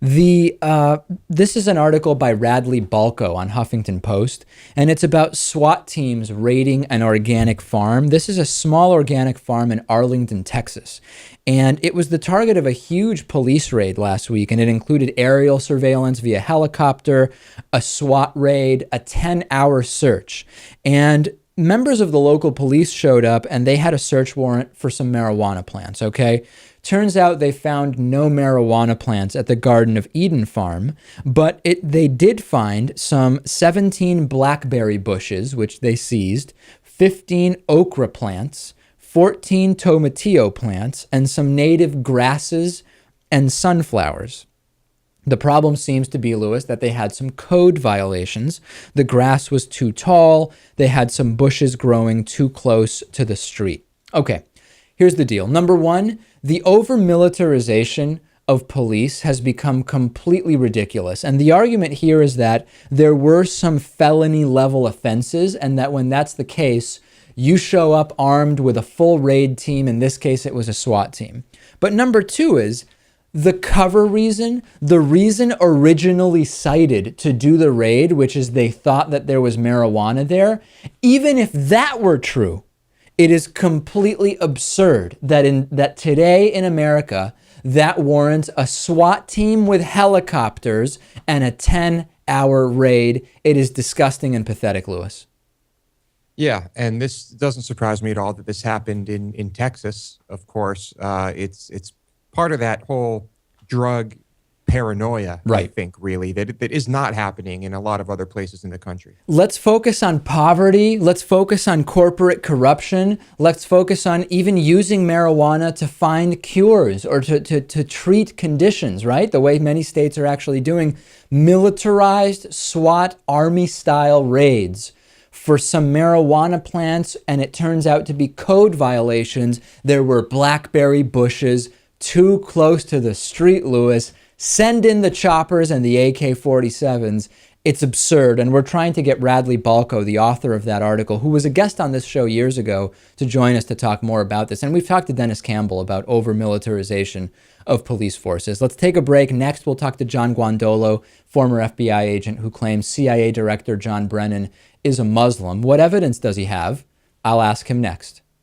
This is an article by Radley Balko on Huffington Post, and it's about SWAT teams raiding an organic farm. This is a small organic farm in Arlington, Texas, and it was the target of a huge police raid last week, and it included aerial surveillance via helicopter, a SWAT raid, a 10-hour search, and members of the local police showed up and they had a search warrant for some marijuana plants, okay? Turns out they found no marijuana plants at the Garden of Eden farm, but they did find some 17 blackberry bushes, which they seized, 15 okra plants, 14 tomatillo plants, and some native grasses and sunflowers. The problem seems to be, Lewis, that they had some code violations. The grass was too tall. They had some bushes growing too close to the street. Okay, here's the deal. Number one, the over-militarization of police has become completely ridiculous. And the argument here is that there were some felony-level offenses, and that when that's the case, you show up armed with a full raid team. In this case, it was a SWAT team. But number two is, the cover reason, the reason originally cited to do the raid, which is they thought that there was marijuana there, even if that were true, it is completely absurd that today in America, that warrants a SWAT team with helicopters and a 10-hour raid. It is disgusting and pathetic, Lewis. Yeah, and this doesn't surprise me at all that this happened in Texas. Of course, it's part of that whole drug paranoia, right. I think, really, that is not happening in a lot of other places in the country. Let's focus on poverty. Let's focus on corporate corruption. Let's focus on even using marijuana to find cures or to treat conditions, right? The way many states are actually doing militarized SWAT army-style raids for some marijuana plants, and it turns out to be code violations. There were blackberry bushes too close to the street, Lewis. Send in the choppers and the AK-47s. It's absurd. And we're trying to get Radley Balko, the author of that article, who was a guest on this show years ago, to join us to talk more about this. And we've talked to Dennis Campbell about over-militarization of police forces. Let's take a break. Next, we'll talk to John Guandolo, former FBI agent who claims CIA Director John Brennan is a Muslim. What evidence does he have? I'll ask him next.